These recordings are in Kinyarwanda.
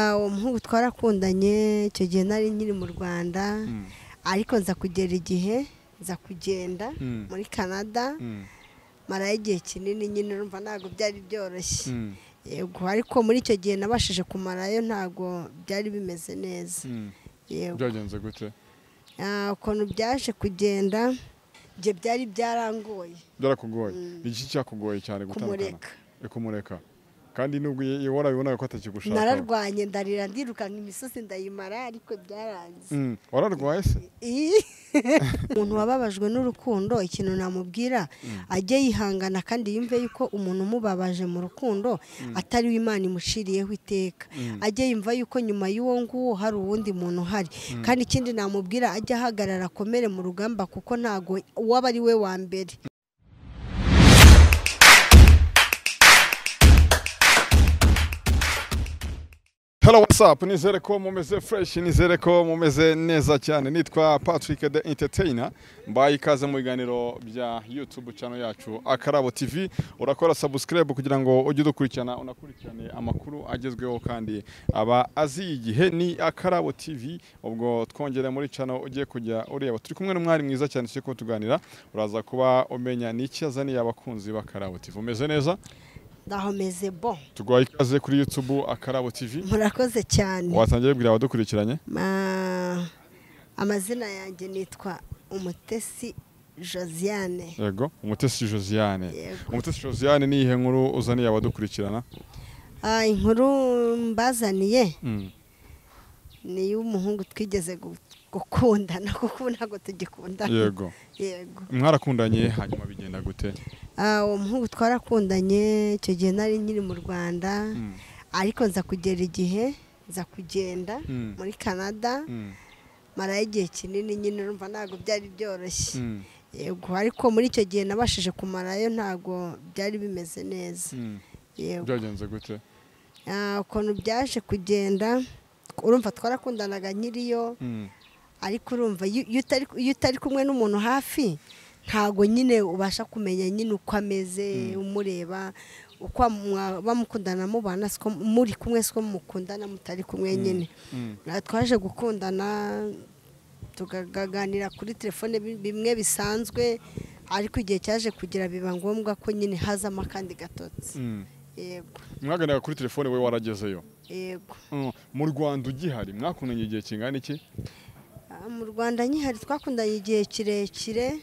Uwo muhungu twarakundanye icyo gihe nari nkiri mu Rwanda ariko nza kugera igihe nza kugenda muri Canada marayo igihe kinini nyine urumva ntago byari byoroshye yego ariko muri icyo gihe nabashije kumarayo ntago byari bimeze neza yego byagenze gute ukuntu byaje kugenda bye byari byarangoye byarakugoye iki cyakugoye cyane gutandukana kumureka kandi nubwo warabibona ko atakigushaka nararwanye ndarira ndiruka nk'imisozi ndayimara ariko byaranze wararwaye se umuntu wababajwe n'urukundo ikintu namubwira ajye yihangana kandi yumve yuko umuntu umubabaje mu rukundo atari w'Imana imuciriyeho iteka ajye yumva yuko nyuma y'uwo nguwo hari uwundi muntu uhari kandi ikindi namubwira ajye ahagarara akomere mu rugamba kuko ntago uwaba ari we wa mbere. Hello, what's up? Nizere ko mumeze fresh, nizere ko mumeze neza cyane. Nitwa Patrick the Entertainer. Mbaye ikaze mu biganiro bya YouTube channel yacu Akarabo TV. Urakora subscribe kugira ngo ujye dukurikirana unakurikirane amakuru agezweho kandi aba azi igihe ni Akarabo TV. Ubwo twongere muri channel ugiye kujya ureba. Turi kumwe n'umwari mwiza cyane cyo kutuganira. Uraza kuba umenya n'iki yazaniye abakunzi b'Akarabo TV. Umeze neza? Ndahomeze bo tugwaye ikaze kuri YouTube Akarabo TV. Murakoze cyane. Watangiye bwira abadukurikiranye? Amazina yanjye nitwa Umutesi Josiane. Yego, Umutesi Josiane. Umutesi Josiane ni ihe nkuru uzaniye abadukurikirana? Inkuru mbazaniye ni y'umuhungu twigeze gukundana kuko ntago tugikundana. Yego. Yego. Mwarakundanye hanyuma bigenda gute? Uwo muhungu twarakundanye icyo gihe nari nkiri mu Rwanda ariko nza kugera igihe nza kugenda muri Canada marayo igihe kinini nyine urumva ntago byari byoroshye yego ariko muri icyo gihe nabashije kumarayo ntago byari bimeze neza yego byagenze gute ukuntu byaje kugenda urumva twarakundanaga nkiriyo ariko urumva iyo utari kumwe n'umuntu hafi ntago nyine ubasha kumenya nyine uko ameze umureba uko bamukundana mubana siko muri kumwe siko mukundana mutari kumwe nyine twaje gukundana tugaganira kuri telefone bimwe bisanzwe ariko igihe cyaje kugira biba ngombwa ko nyine hazamo akandi gatotsi yego mwaganiraga kuri telefone we waragezeyo yego mu Rwanda ugihari mwakundanye igihe kingana iki mu Rwanda nyihari twakundanye igihe kirekire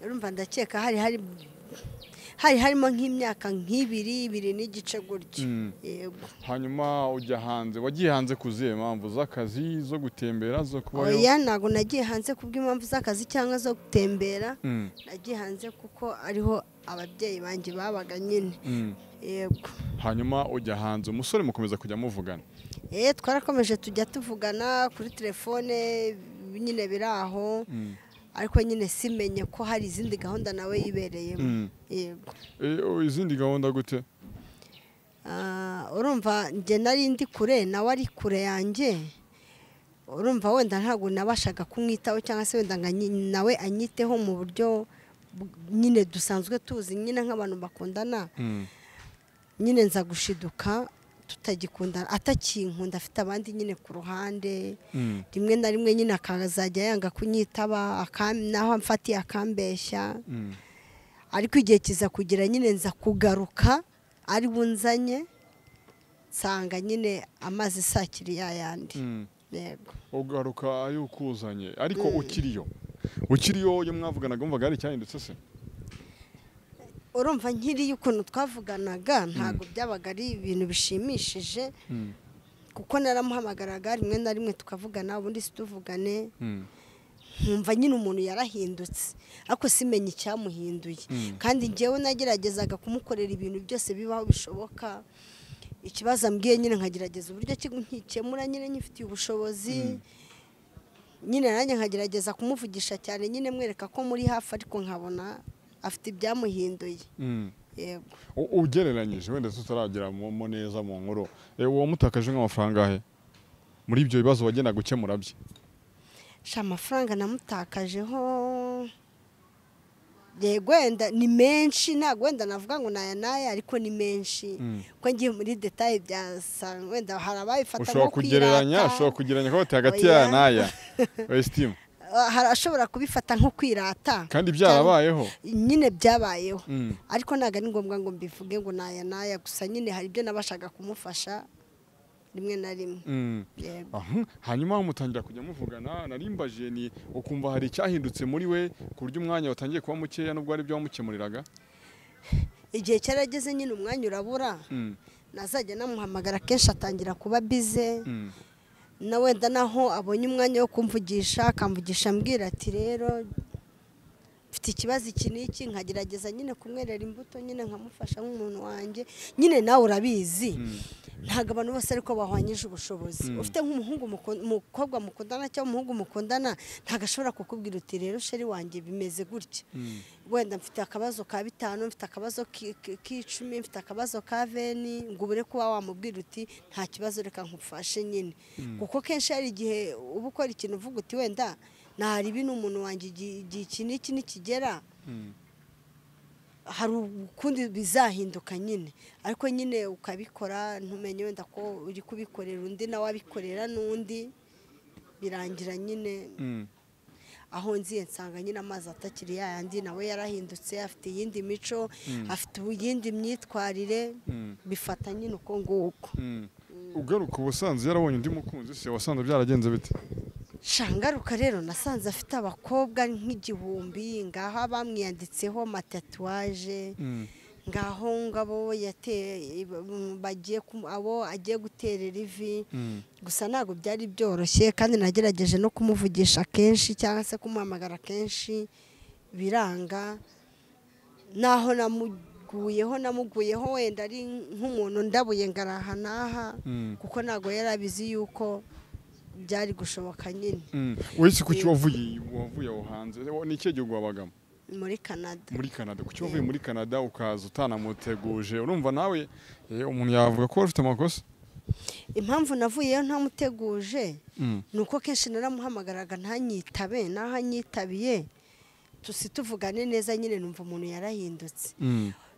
urumva ndakeka hari harimo nk'imyaka nk'ibiri n'igice gutyo yego hanyuma ujya hanze wagiye hanze kuziye impamvu z'akazi zo gutembera zo kubayo oya ntago nagiye hanze kubw'impamvu z'akazi cyangwa zo gutembera nagiye hanze kuko ariho ababyeyi banjye babaga nyine yego hanyuma ujya hanze umusore mukomeza kujya muvugana twarakomeje tujya tuvugana kuri telefone nyine biraho ariko nyine simenye ko hari izindi gahunda nawe yibereyemo yego izindi gahunda gute urumva njye nari ndi kure nawe ari kure yanjye urumva wenda ntabwo nabashaga kumwitaho cyangwa se wenda nawe anyiteho mu buryo nyine dusanzwe tuzi nyine nk'abantu bakundana nyine nza gushiduka tutagikundana atakinkunda afite abandi nyine ku ruhande rimwe na rimwe nyine akazajya yanga kunyitaba naho amfatiye akambeshya ariko igihe kiza kugira nyine nza kugaruka ari bunzanye nsanga nyine amazi sakiri yayandi yego ugaruka ayo ukuzanye ariko ukiriyo iyo mwavuganaga mvuga ari cyahindutse se urumva nkiriyo ukuntu twavuganaga ntabwo byabaga ari ibintu bishimishije kuko naramuhamagaraga rimwe na rimwe tukavugana ubundi situvugane nkumva nyine umuntu yarahindutse ariko simenye icyamuhinduye kandi njyewe nageragezaga kumukorera ibintu byose bibaho bishoboka ikibazo ambwiye nyine nkagerageza uburyo nkikemura nyine nyifitiye ubushobozi nyine nanjye nkagerageza kumuvugisha cyane nyine mwereka ko muri hafi ariko nkabona afite ibyamuhinduye yego ugereranyije wenda tutaragera mu neza mu nkuru uwo mutakaje nk'amafaranga he muri ibyo bibazo wagenda gukemura bye amafaranga namutakajeho yego wenda ni menshi ntabwo wenda navuga ngo naya ariko ni menshi ko ngiye muri detaye byasanga wenda hari ababifata nko kwirata ushobora kugereranya ko hagati ya naya estima harashobora kubifata nko kwirata kandi byarabayeho nyine byabayeho ariko ntabwo ari ngombwa ngo mbivuge ngo naya gusa nyine hari ibyo nabashaga kumufasha rimwe na rimwe hanyuma mutangira kujya muvugana narimbaje ni ukumva hari icyahindutse muri we ku buryo umwanya watangiye kuba mukeya nubwo ari byo wamukemuriraga igihe cyarageze nyine umwanya urabura nazajya namuhamagara kenshi atangira kuba bize na wenda naho abonye umwanya wo kumvugisha akamvugisha ambwira ati rero mfite ikibazo iki n'iki nkagerageza nyine kumwerera imbuto nyine nkamufasha nk'umuntu wanjye nyine nawe urabizi ntabwo abantu bose ariko bahwanyije ubushobozi ufite nk'umuhungu umukobwa mukundana cyangwa umuhungu mukundana ntabwo ashobora kukubwira uti rero sheri wanjye bimeze gutya wenda mfite akabazo ka 5 mfite akabazo k'10 mfite akabazo ka 20 ngo ubure kuba wamubwira uti nta kibazo reka nkufashe nyine kuko kenshi hari igihe uba ukora ikintu uvuga uti wenda nahari ibi n'umuntu wanjye igihe iki n'iki nikigera hari ukundi bizahinduka nyine ariko nyine ukabikora ntumenye wenda ko uri kubikorera undi nawe abikorera n'undi birangira nyine aho nziye nsanga nyine amazi atakiri yayandi nawe yarahindutse afite iyindi mico afite iyindi myitwarire bifata nyine uko nguko ugaruka ubusanzwe yarabonye undi mukunzi se wasanze byaragenze bite shangaruka rero nasanze afite abakobwa nk'igihumbi ngaho bamwiyanditseho matatuwaje ngaho ngabo bagiye abo agiye guterera ivi gusa ntabwo byari byoroshye kandi nagerageje no kumuvugisha kenshi cyangwa se kumuhamagara kenshi biranga naho namuguyeho wenda ari nk'umuntu ndabuye ngaraha n'aha kuko ntabwo yari abizi yuko byari gushoboka nyine wese kuki wavuye aho hanze ni ikihe gihugu wabagamo muri Canada kuki wavuye muri Canada ukaza utanamuteguje urumva nawe umuntu yavuga ko ufite amakosa impamvu navuyeyo ntamuteguje ni uko kenshi naramuhamagaraga ntanyitabe naho anyitabiye tuvugane neza nyine numva umuntu yarahindutse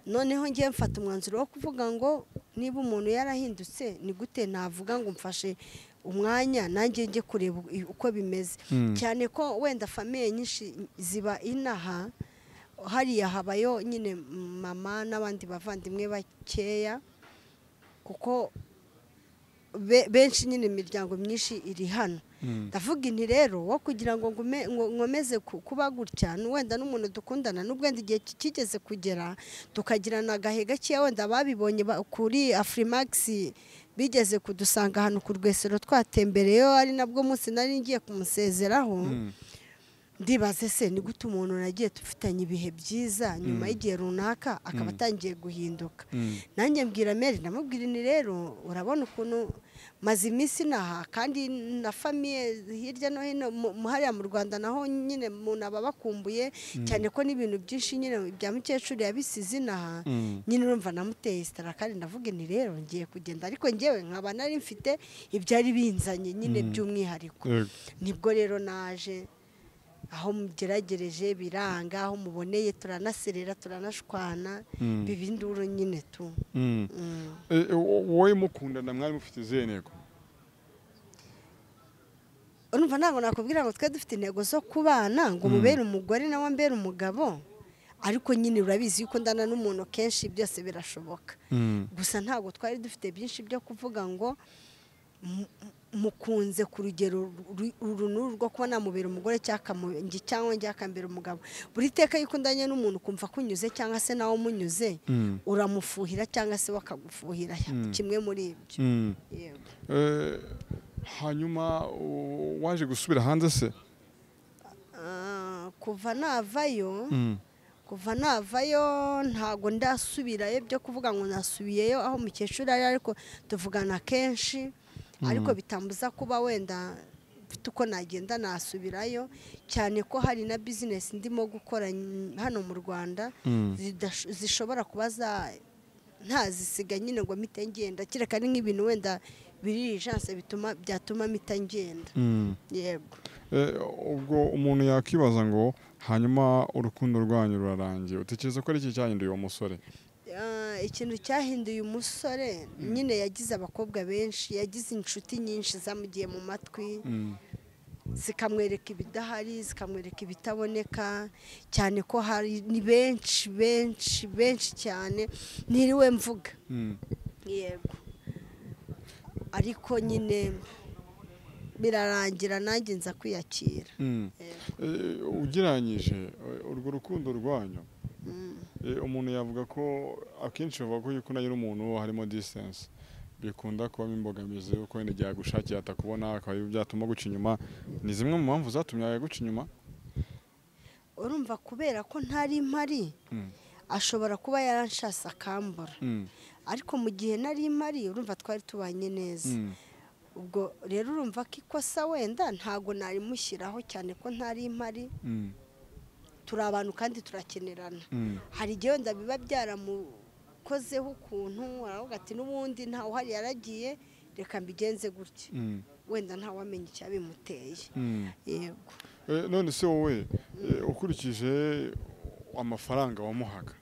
noneho ngiye mfata umwanzuro wo kuvuga ngo niba umuntu yarahindutse ni gute navuga ngo mfashe umwanya nanjye njye kureba uko bimeze cyane ko wenda famiye nyinshi ziba inaha hariya habayo nyine mama n'abandi bavandimwe bakeya kuko benshi nyine imiryango myinshi iri hano ndavuga inti rero wo kugira ngo nkomeze kuba gutya wenda n'umuntu dukundana n'ubwo wenda igihe kigeze kugera tukagirana agahe gakeya wenda babibonye kuri Afrimax bigeze kudusanga hano ku Rwesero twatembereyo ari nabwo munsi nari ngiye kumusezeraho ndibaze se ni gute umuntu nagiye tufitanye ibihe byiza nyuma y'igihe runaka akaba atangiye guhinduka nanjye mbwira Mary namubwira ni rero urabona ukuntu maze iminsi naha kandi na famiye hirya no hino hariya mu Rwanda naho nyine umuntu aba bakumbuye cyane ko n'ibintu byinshi nyine bya mukecuru yabisize inaha nyine urumva namuteye sitara kandi ndavuga ni rero ngiye kugenda ariko ngewe nkaba nari mfite ibyari binzanye nyine by'umwihariko nibwo rero naje aho mugeragereje biranga aho muboneye turanaserera turanashwana bibinduro nyine tu wowe mukundana mwari mufite izihe ntego urumva ntabwo nakubwira ngo twe dufite intego zo kubana ngo mubere umugore nawe ambere umugabo ariko nyine urabizi yuko ndana n'umuntu kenshi byose birashoboka gusa ntabwo twari dufite byinshi byo kuvuga ngo mukunze ku rugero uru rwo kuba namubera umugore cyangwa njye akambera umugabo buri teka yuko ndanye n'umuntu kumva kunyuze cyangwa se nawe umunyuze uramufuhira cyangwa se wakagufuhira kimwe muri ibyo hanyuma waje gusubira hanze se kuva navayo ntago ndasubirayo byo kuvuga ngo nasubiyeyo aho mukecuru ari ariko tuvugana kenshi ariko bitambuza kuba wenda mfite uko nagenda nasubirayo cyane ko hari na bizinesi ndimo gukora hano mu Rwanda zishobora kuba ntazisiga nyine ngo mpite ngenda kereka ni nk'ibintu wenda biri chance byatuma mpita ngenda. Yego. Ubwo umuntu yakibaza ngo hanyuma urukundo rwanyu rurarangiye, utekereza ko ari iki cyahinduye uwo musore? Ikintu cyahinduye umusore nyine yagize abakobwa benshi, yagize inshuti nyinshi zamugiye mu matwi, zikamwereka ibidahari, zikamwereka ibitaboneka, cyane ko hari ni benshi cyane ntiriwe mvuga. Yego. Ariko nyine birarangira nanjye nza kwiyakira. Ugereranyije urwo rukundo rwanyu, umuntu yavuga ko akenshi bavuga ko yuko nayo umuntu harimo distance bikunda kubamo imbogamizi uko wenda igihe agushakiye atakubona akaba byatuma guca inyuma. Ni zimwe mu mpamvu zatumye yaguca inyuma? Urumva kubera ko ntari mpari, ashobora kuba yaranshasa akambura, ariko mu gihe nari mpari urumva twari tubanye neza. Ubwo rero urumva ko ikosa wenda ntago nari mushyiraho cyane ko ntari mpari. Turi abantu kandi turakenerana. Hari igihe wenda biba byaramukozeho ukuntu aravuga ati n'ubundi ntawe uhari yaragiye, reka mbigenze gutya. Wenda ntawe wamenye icyabimuteye. Yego. None se wowe ukurikije amafaranga wamuhaga,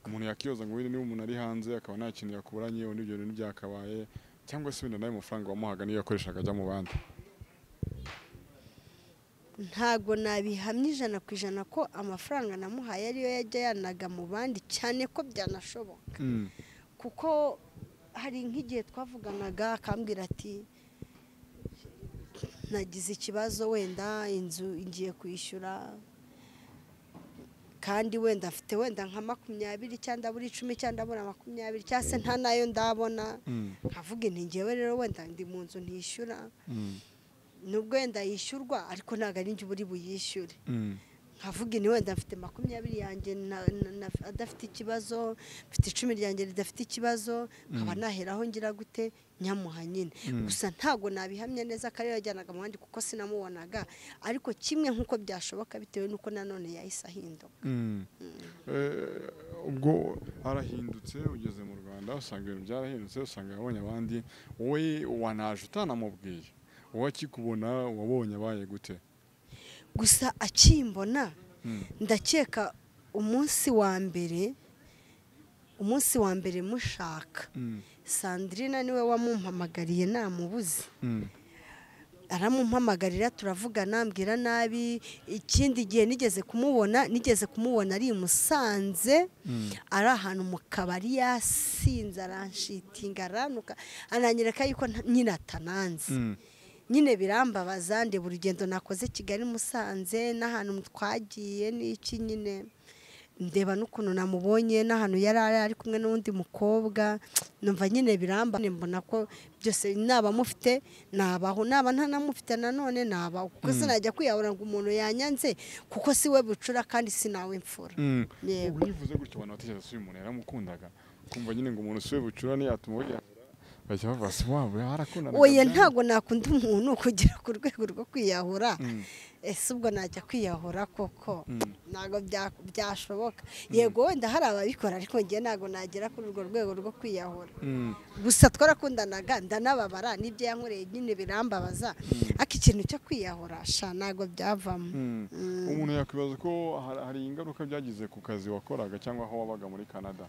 umuntu yakiyoza ngo niba umuntu ari hanze akaba nta kintu yakuburanye undi ibyo bintu byakabaye, cyangwa se wenda nayo mafaranga wamuhaga niyo yakoreshaga ajya mu bandi? Ntago nabihamye 100% ko amafaranga namuhaye ariyo yajya yanaga mu bandi, cyane ko byanashoboka. Kuko hari nk'igihe twavuganaga akambwira ati nagize ikibazo wenda inzu ngiye kwishyura, kandi wenda afite wenda nka 20 cyangwa buri 10 cyangwa buri 20 cyase nta nayo ndabona. Nkavuga nti ngewe rero wenda ndi mu nzu ntishyura, nubwo wenda yishyurwa ariko ntago ari njye buri buyishyure. Nkavuga ni wenda mfite 20 yanjye adafite ikibazo, mfite 10 ryanjye ridafite ikibazo, nkaba naheraho ngira gute nyamuha nyine. Gusa ntago nabihamye neza ko ari yajyanaga mu bandi kuko sinamubonaga, ariko kimwe nkuko byashoboka bitewe nuko nanone yahise ahinduka. Ubwo arahindutse ugeze mu Rwanda usanga ibintu byarahindutse, usanga yabonye abandi, wowe wanaje utanamubwiye, wowe akikubona wabonye abaye gute? Gusa akimbona ndakeka umunsi wa mbere mushaka, Sandrine niwe wamumpamagariye namubuze. Aramumpamagarira turavugana ambwira nabi. Ikindi gihe nigeze kumubona ari Musanze, ari ahantu mu kabari yasinze aranshitinga aranuka, ananyereka yuko nyine atananze. Nyine birambabaza, ndeba urugendo nakoze Kigali Musanze n'ahantu twagiye n'iki, nyine ndeba n'ukuntu namubonye n'ahantu yari ari kumwe n'undi mukobwa, numva nyine biramba. Mbona ko byose naba mufite nabaho, naba ntanamufite nanone nabaho, kuko sinajya kwiyahura ngo umuntu yanyanze kuko siwe bucura kandi sinawe mfura. Ubu bivuze gutyo abantu batekereza ko uyu muntu yaramukundaga, kumva nyine ngo umuntu siwe bucura ntiyatuma oya ntago nakunda umuntu kugira ku rwego rwo kwiyahura. Ese ubwo najya kwiyahura koko? Ntago byashoboka. Yego wenda hari ababikora, ariko ngiye ntago nagera kuri urwo rwego rwo kwiyahura. Gusa twarakundanaga ndanababara n'ibyo yankoreye nyine birambabaza, ariko ikintu cyo kwiyahura sha ntago byavamo. Umuntu yakwibaza ko hari ingaruka byagize ku kazi wakoraga cyangwa aho wabaga muri Canada?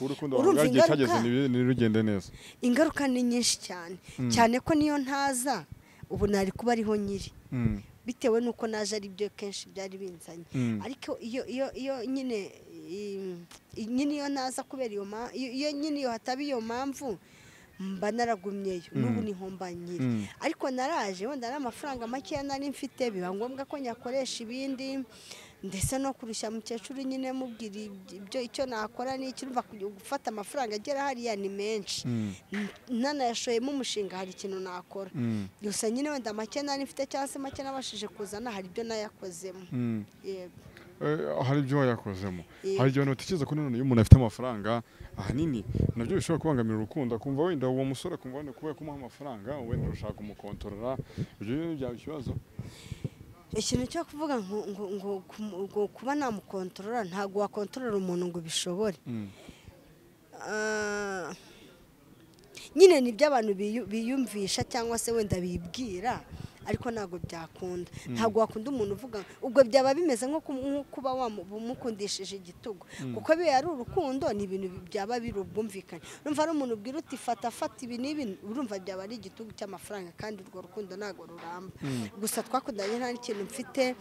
Urukundo rwagiye cyageze nirugende neza. Ingaruka ni nyinshi cyane ko niyo ntaza ubu nari kuba ariho nyiri, bitewe nuko naje ari byo kenshi byari binzanye. Ariko iyo nyine iyo naza kubera iyo nyine iyo hataba iyo mpamvu mba naragumyeyo, n'ubu niho mba nyiri. Ariko naraje wenda n'amafaranga make nari mfite, biba ngombwa ko nyakoresha ibindi, ndetse no kurusha mukecuru nyine mubwira ibyo icyo nakora n'iki, urumva gufata amafaranga agera hariya ni menshi. Nanayashoyemo umushinga hari ikintu nakora, gusa nyine wenda make nari mfite cyangwa se make nabashije kuzana hari ibyo nayakozemo. Yego. Hari ibyo wayakozemo. Hari igihe utekereza ko none iyo umuntu afite amafaranga ahanini nabyo bishobora kubangamira urukundo, kumva wenda uwo musore kumva wenda kuba kumuha amafaranga wenda ushaka kumukontorora, ibyo byaba ikibazo? Ikintu cyo kuvuga ngo kuba namukontorora, ntago wakontorora umuntu ngo bishobore. nyine nibyo abantu biyumvisha cyangwa se wenda bibwira ariko ntabwo byakunda ntabwo wakunda umuntu uvuga ubwo byaba bimeze nko kuba wamukundishije igitugu kuko biba ari urukundo ni ibintu byaba birubwumvikanye urumva ari umuntu ubwira uti fata ibi n'ibi urumva byaba ari igitugu cy'amafaranga kandi urwo rukundo ntabwo ruramba gusa twakundanye nta n'ikintu mfite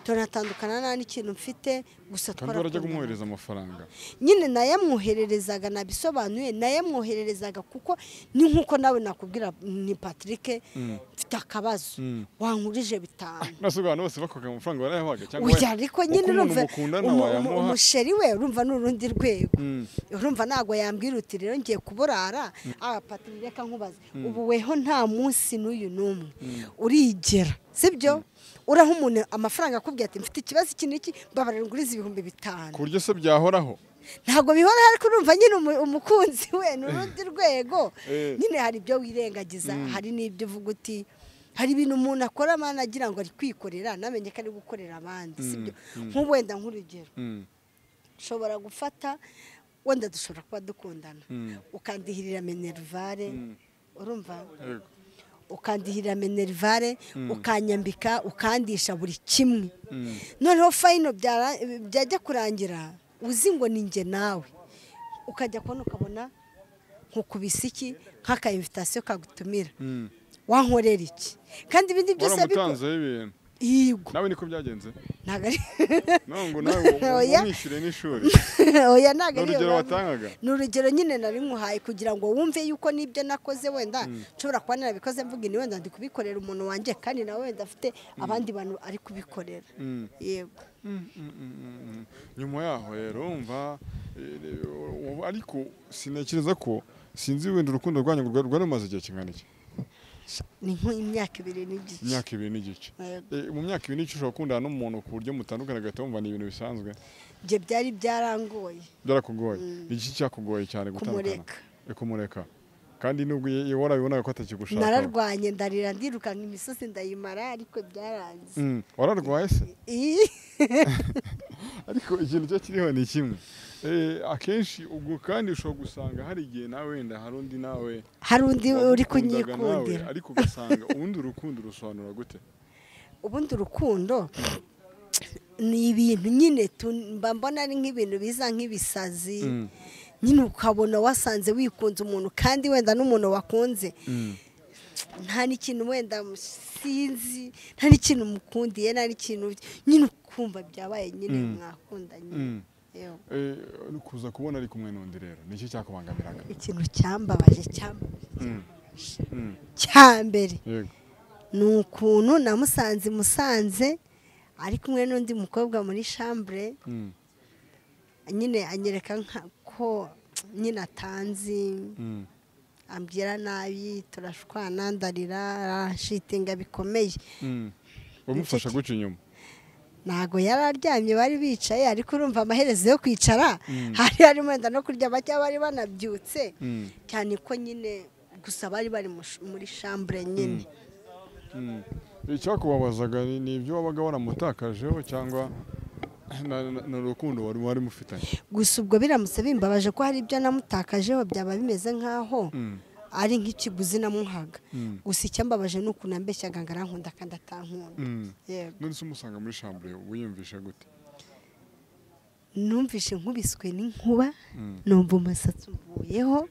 tunatandukana nta n'ikintu mfite gusa kandi barajya kumwohereza amafaranga nyine nayamwohererezaga nabisobanuye nayamwohererezaga kuko ni nk'uko nawe nakubwira ni Patrick mfite akabazo wankurije 5 nasubwana bose bakoga amafaranga barayahaga cyangwa uya ariko nyine urumva umusheri we urumva n'urundi rwego urumva nago yambwira uti rero ngiye kuburara Patrick reka nkubaze ubu weho nta munsi n'uyu numwe urigera sibyo uraho umuntu amafaranga akubwiye ati mfite ikibazo iki niki babarira nguriza 5,000 ku buryo se byahoraho ntabwo bihora ariko urumva nyine umukunzi we n'urundi rwego nyine hari ibyo wirengagiza hari n'ibyo uvuga uti hari ibintu umuntu akora amana agira ngo ari kwikorera namenye ko ari gukorera abandi sibyo nk'uwenda nk'urugero ushobora gufata wenda dushobora kuba dukundana ukandihirira Minervare urumva ukandihirira Minervare ukanyambika ukandisha buri kimwe noneho fayino byajya kurangira uzi ngo ni nge nawe ukajya kubona ukabona nkukubise iki nk'aka invitation kagutumira wankorera iki kandi ibindi byose waramutanzeho ibintu yego nawe niko byagenze ntago ari ngo nawe umwishyure n'ishuri oya ntago ari urugero watangaga ni urugero nyine nari muhaye kugira ngo wumve yuko nibyo nakoze wenda nshobora kuba narabikoze mvuga ni wenda ndi kubikorera umuntu wanjye kandi nawe wenda afite abandi bantu ari kubikorera yego nyuma yaho rero umva ariko sinakiriza ko sinzi wenda urukundo rwanyu rwari rumaze igihe kingana iki ni nk'imyaka 2 n'igice imyaka 2 n'igice mu myaka 2 n'igice ushobora gukundana n'umuntu ku buryo mutandukana gahita wumva ni ibintu bisanzwe je byari byarangoye byarakugoye iki cyakugoye cyane gutandukana kumureka kandi nubwo warabibonaga ko atakigushaka nararwanye ndarira ndirukanka imisozi ndayimara ariko byaranze wararwaye se ariko ikintu cyo kiriho ni kimwe akenshi ubwo kandi ushobora gusanga hari igihe nawe wenda hari undi uri kunyikundira ariko ugasanga ubundi urukundo rusobanura gute ubundi urukundo ni ibintu nyine mbona ari nk'ibintu biza nk'ibisazi nyine ukabona wasanze wikunze umuntu kandi wenda n'umuntu wakunze nta n'ikintu wenda sinzi nta n'ikintu mukundiye nta n'ikintu nyine ukumva byabaye nyine mwakundanye kuza kubona ari kumwe n'undi rero niki cyakubangamiraga ikintu cyambabaje cyambere ni ukuntu namusanze ari kumwe n'undi mukobwa muri chambre nyine anyereka ko nyine atanzi ambwira nabi turashwana ndarira arashitinga bikomeye umufasha guca inyuma ntago yararyamye bari bicaye ariko urumva amaherezo yo kwicara hari wenda no kurya bake bari banabyutse cyane ko nyine gusa bari muri chambre nyine icyakubabazaga ni ibyo wabaga waramutakajeho cyangwa n'urukundo wari mufitanye gusa ubwo biramutse bimbabaje ko hari ibyo namutakajeho byaba bimeze nk'aho ari nk'ikiguzi namuhaga gusa icyambabaje ni ukuntu ambeshyaga ngo arankunda kandi atankunda none se umusanga muri chambre wiyumvisha gute numvishe nkubiswe n'inkuba numva umusatsi uvuyeho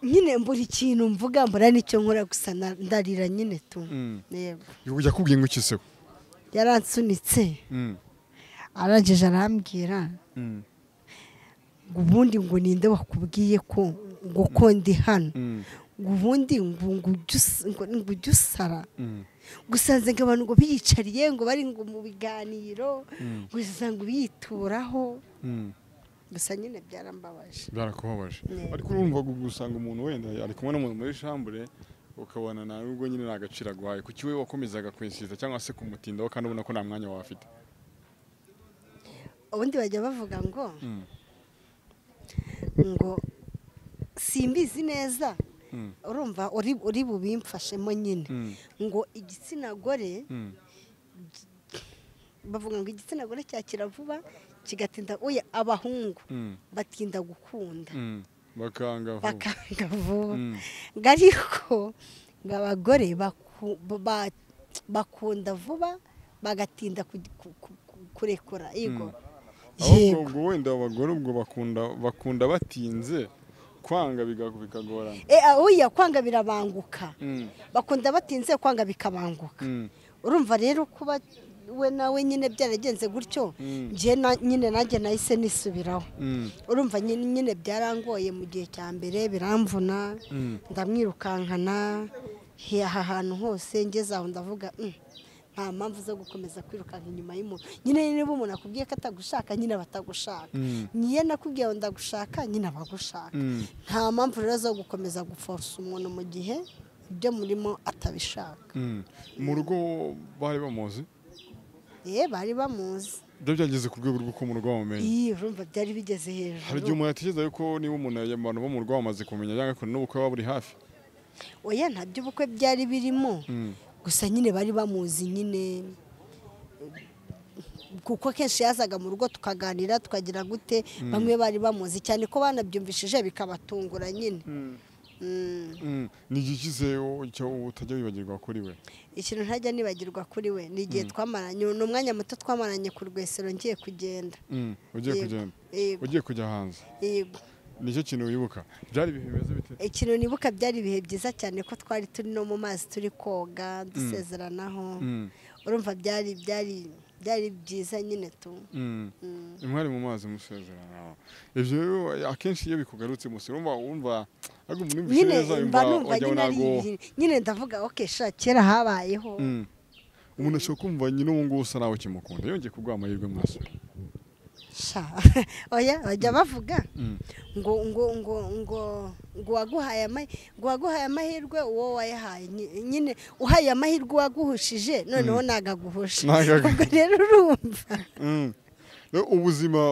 nyine mbura ikintu mvuga mbura n'icyo nkora gusa ndarira nyine tu yego yakubwiye ngo iki se yaransunitse arangije arambwira ngo ubundi ngo ninde wakubwiye ko ngo ndi hano ngo ubundi ngo ujye usara gusanze ngo abantu ngo biyicariye ngo bari ngo mu biganiro ngo usanga biyituraho gusa nyine byarambabaje byarakubabaje ariko urumva gusanga umuntu wenda ari kumwe n'umuntu muri chambre ukabona nawe ubwo nyine nagacira guhaye kuki we wakomezaga kwinsiza cyangwa se kumutindaho kandi ubona ko nta mwanya wafite ubundi bajya bavuga ngo simbizi neza urumva uri bubimfashemo nyine ngo igitsina gore bavuga ngo igitsina gore cyakira vuba kigatinda abahungu batinda gukunda bakanga vuba ngo ariko ngo abagore bakunda vuba bagatinda kurekura yego ahubwo wenda abagore ubwo bakunda batinze kwanga bikagorana oya kwanga birabanguka bakunda batinze kwanga bikabanguka urumva rero kuba we nawe nyine byaragenze gutyo nje nyine nanjye nahise nisubiraho urumva nyine byarangoye mu gihe cya mbere biramvuna ndamwirukankana aha hantu hose ngeze aho ndavuga nta mpamvu zo gukomeza kwirukanka inyuma y'umuntu nyine niba umuntu akubwiye ko atagushaka nyine batagushaka niyo nakubwiye ngo ndagushaka nyine abagushaka nta mpamvu rero zo gukomeza guforsa umuntu mu gihe ibyo murimo atabishaka mu rugo bari bamuzi bari bamuzi byo byageze ku rwego rw'uko mu rugo bamumenye urumva byari bigeze hejuru hari igihe umuntu atekereza yuko niba umuntu abantu bo mu rugo bamaze kumenya cyangwa ko n'ubukwe baba buri hafi oya nta by'ubukwe byari birimo gusa nyine bari bamuzi nyine kuko kenshi yazaga mu rugo tukaganira tukagira gute bamwe bari bamuzi cyane ko banabyumvishije bikabatungura nyine ni igikize utajya wibagirwa kuri we ikintu ntajya nibagirwa kuri we ni igihe twamaranye ni umwanya muto twamaranye ku rwesero ngiye kugenda ugiye kujya hanze yego nicyo kintu wibuka byari ibihe bimeze bite ikintu nibuka byari ibihe byiza cyane ko twari turi no mu mazi turi koga dusezeranaho urumva byari byiza nyine tu mwari mu mazi musezeranaho ibyo akenshi iyo bikugarutse wumva ariko muri mbisheza nyine ndavuga okay sha kera habayeho umuntu ashobora kumva nyine ubu ngubu usa nawe kimukunda yongeye kuguha amahirwe mwasura oya bajya bavuga ngo waguhaye amahirwe uwo wayahaye nyine uhaye amahirwe waguhushije noneho nagaguhusha ubwo rero urumva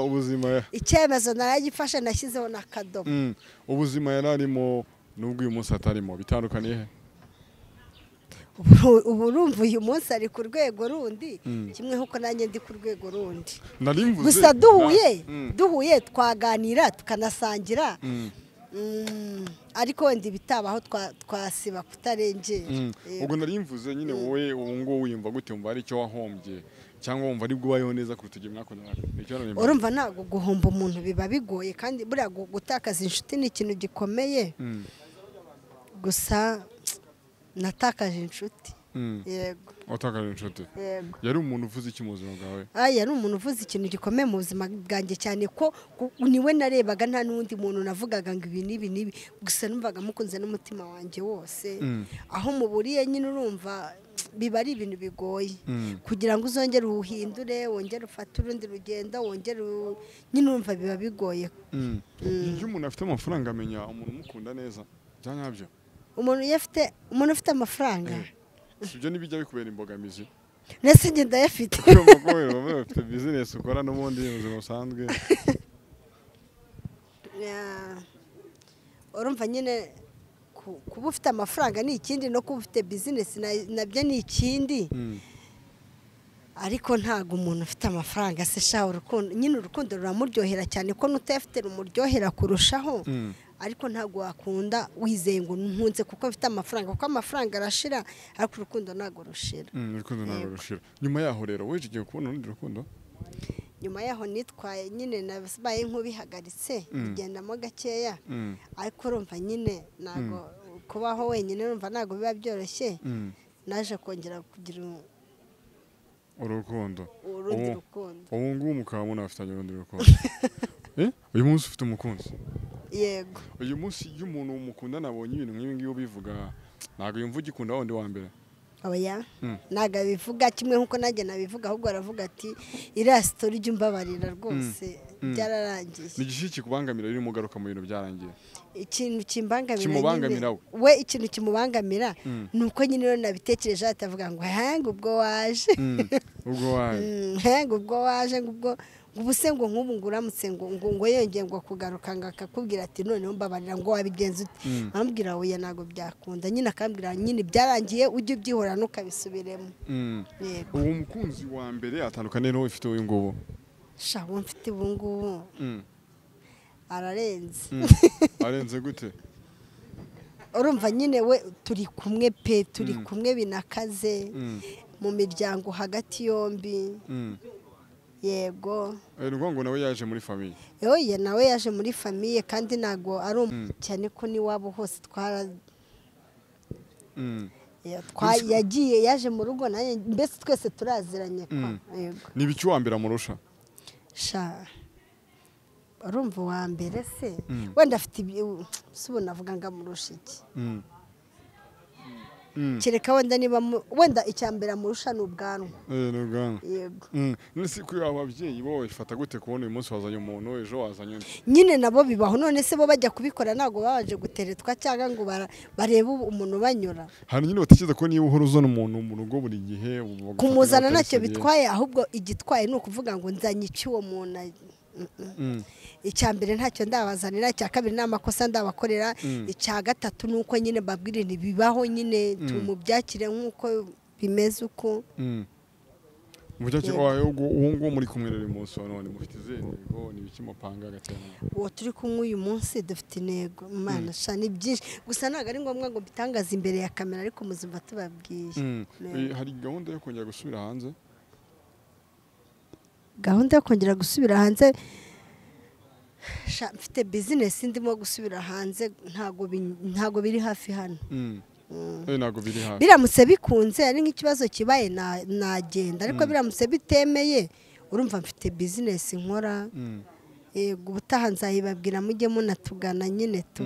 ubuzima icyemezo naragifashe nashyizeho n'akadomo ubuzima yari arimo n'ubwo uyu munsi atarimo bitandukaniye he ubu urumva uyu munsi ari ku rwego rundi kimwe nk'uko nanjye ndi ku rwego rundi gusa duhuye twaganira tukanasangira ariko wenda ibitabaho twasiba kutarengera ubwo narimvuze nyine wowe ubu ngubu wiyumva gute wumva ari icyo wahombye cyangwa wumva ari bwo ubayeho neza kuruta igihe mwakundana urumva ntabwo guhomba umuntu biba bigoye kandi buriya gutakaza inshuti ni ikintu gikomeye gusa natakaje inshuti yego watakaje inshuti yego yari umuntu uvuze iki mu buzima bwawe yari umuntu uvuze ikintu gikomeye mu buzima bwanjye cyane ko niwe narebaga nta n'undi muntu navugaga ngo ibi n'ibi gusa numvaga mukunze n'umutima wanjye wose aho muburiye nyine urumva biba ari ibintu bigoye kugira ngo uzongere uhindure wongere ufate urundi rugendo wongere nyine urumva biba bigoye iyo umuntu afite amafaranga amenya umuntu umukunda neza bya nyabyo umuntu ufite amafaranga ibyo ntibijya bikubera imbogamizi ndetse njye ndayafite ufite bizinesi ukora n'ubundi mu buzima busanzwe urumva nyine kuba ufite amafaranga ni ikindi no kuba ufite bizinesi nabyo ni ikindi ariko ntabwo umuntu ufite amafaranga se shaho urukundo nyine urukundo ruramuryohera cyane ko n'utayafite rumuryohera kurushaho ariko ntabwo wakunda wizeye ngo ntunze kuko mfite amafaranga kuko amafaranga arashira ariko urukundo ntabwo rushira urukundo ntabwo rushira nyuma yaho rero weje ugiye kubona urundi rukundo nyuma yaho nitwaye nyine nabaye nk'ubihagaritse bigendamo gakeya ariko urumva nyine ntabwo kubaho wenyine urumva ntabwo biba byoroshye naje kongera kugira urukundo urundi rukundo ubu ngubu mukaba munafitanye urundi rukundo uyu munsi ufite umukunzi yego uyu munsi iyo umuntu umukunda nabonye ibintu nk'ibi ngibi ubivuga ntabwo yumva ugikunda wundi wa mbere oya ntabwo abivuga kimwe nk'uko nanjye nabivuga ahubwo aravuga ati iriya sitori ujya umbabarira rwose byararangiye ni igishyi kikubangamira rero umugaruka mu bintu byarangiye ikintu kimubangamira we ikintu kimubangamira ni uko nyine rero nabitekereje atavuga ngo hanga ubwo waje ubwo waje ubu se ngo nk'ubu ngo uramutse ngo yongeye ngo kugaruka ngo akakubwira ati noneho mbabarira ngo wabigenza ute amubwira oya ntabwo byakunda nyine akambwira nyine byarangiye ujye ubyihora ntukabisubiremo uwo mukunzi wa mbere atandukanye n'uwo ufite uyu ngubu uwo mfite ubu ngubu ararenze arenze gute urumva nyine we turi kumwe pe turi kumwe binakaze mu miryango hagati yombi yego ngo nawe yaje muri famiye yoye nawe yaje muri famiye kandi ntago ari cyane ko niwabo hose yagiye yaje mu rugo naye mbese twese turaziranye yego ni ibiki wambera murusha sha urumva wa mbere se wenda afite ubu navuga ngo amurusha iki kereka wenda niba wenda icyambere amurusha ni ubwanwa yego nese kuri abo babyeyi bo ifata gute kubona uyu munsi wazanye umuntu ejo wazanye undi nyine nabo bibaho none se bo bajya kubikora ntabwo babanje guteretwa cyangwa ngo barebe umuntu banyura hari nyine batekereza ko niba uhora uzana umuntu mu rugo buri gihe kumuzana ntacyo bitwaye ahubwo igitwaye ni ukuvuga ngo nzanye icy'uwo muntu icyambere ntacyo ndabazanira icya kabiri ni amakosa ndabakorera icya gatatu ni uko nyine babwire ntibibaho nyine tumubyakire nk'uko bimeze uko uwo nguwo muri kumwe rero uyu munsi wa none mufite izihe ntego ni ibiki mupanga hagati yanyu uwo turi kumwe uyu munsi dufite intego imana sha ni byinshi gusa ntabwo ari ngombwa ngo bitangaze imbere ya kamera ariko muzumva tubabwiye hari gahunda yo kongera gusubira hanze gahunda yo kongera gusubira hanze mfite bizinesi ndimo gusubira hanze ntago biri hafi hano ntago biri hafi biramutse bikunze ari nk'ikibazo kibaye nagenda ariko biramutse bitemeye urumva mfite bizinesi nkora yego ubutaha nzayibabwira mujye munatugana nyine tu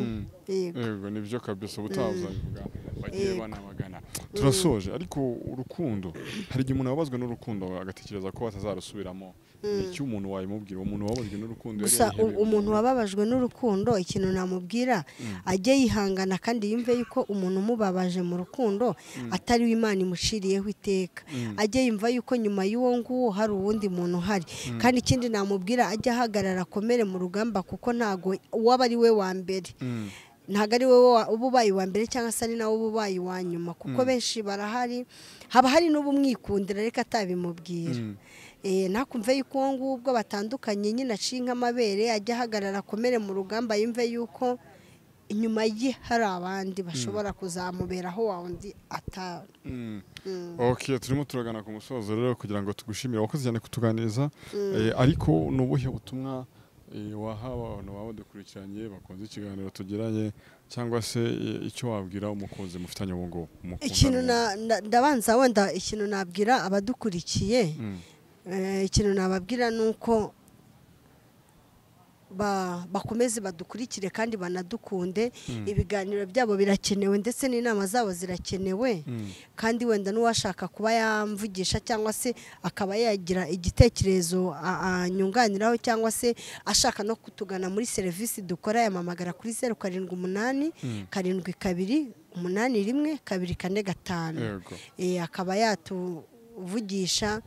yego nibyo kabisa ubutaha uzabivuga bagiye banabagana turasoje ariko urukundo hari igihe umuntu ababazwa n'urukundo agatekereza ko batazarusubiramo icyo umuntu wayimubwira umuntu wababajwe n'urukundo gusa umuntu wababajwe n'urukundo ikintu namubwira ajye yihangana kandi yumve yuko umuntu umubabaje mu rukundo atari Imana imushiriyeho iteka ajye yumva yuko nyuma y'uwo nguwo hari uwundi muntu uhari kandi ikindi namubwira ajye ahagarara akomere mu rugamba kuko ntago uwaba ari we wa mbere ntago ari wowe uba ubaye uwa mbere cyangwa se ari nawe uba ubaye uwa nyuma kuko benshi barahari haba hari n'ubumwikundira reka atabimubwira nakumve yuko uwo ngubwo batandukanye nyine aciye nk'amabere ajya ahagarara akomere mu rugamba yumve yuko inyuma ye hari abandi bashobora kuzamuberaho wa undi atari turimo turagana ku musozo rero kugira ngo tugushimire wakoze cyane kutuganiriza ariko ni ubuhe butumwa waha abantu baba badukurikiranye bakunze ikiganiro tugiranye cyangwa se icyo wabwira umukunzi mufitanye ubu ngubu ikintu ndabanza wenda ikintu nabwira abadukurikiye ikintu nababwira ni uko bakomeze badukurikire kandi banadukunde ibiganiro byabo birakenewe ndetse n'inama zabo zirakenewe kandi wenda n'uwashaka kuba yamvugisha cyangwa se akaba yagira igitekerezo anyunganiraho cyangwa se ashaka no kutugana muri serivisi dukora yamamagara kuri 078 72 81 245 akaba yatuvugisha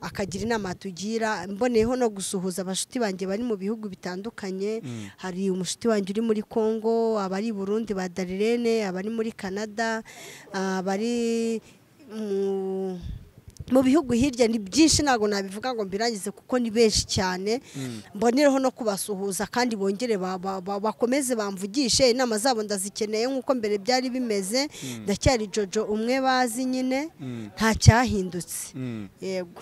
akagira inama tugira mboneyeho no gusuhuza abashuti banjye bari mu bihugu bitandukanye hari umushuti wanjye uri muri Kongo abari Burundi ba Darirene abari muri Canada abari mu bihugu hirya ni byinshi ntago nabivuga ngo mbirangize kuko ni benshi cyane mbonereho no kubasuhuza kandi bongere bakomeze bamvugishe inama zabo ndazikeneye nk'uko mbere byari bimeze ndacyari Jojo umwe bazi nyine nta cyahindutse yego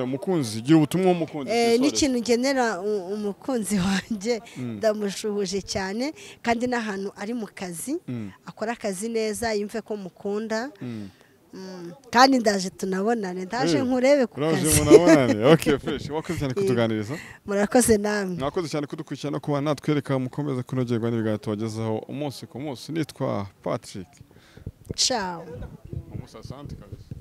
umukunzi gira ubutumwa w'umukunzi n'ikintu ngenera umukunzi wanjye ndamushuhuje cyane kandi n'ahantu ari mu kazi akora akazi neza yumve ko mukunda kandi ndaje tunabonane ndaje nkurebe ku kazi fresh wakoze cyane kutuganiriza murakoze namwe mwakoze cyane kudukurikirana kuba natwereka mukomeza kunogerwa n'ibiganiro tubagezaho umunsi ku munsi nitwa Patrick ciao asante kabisa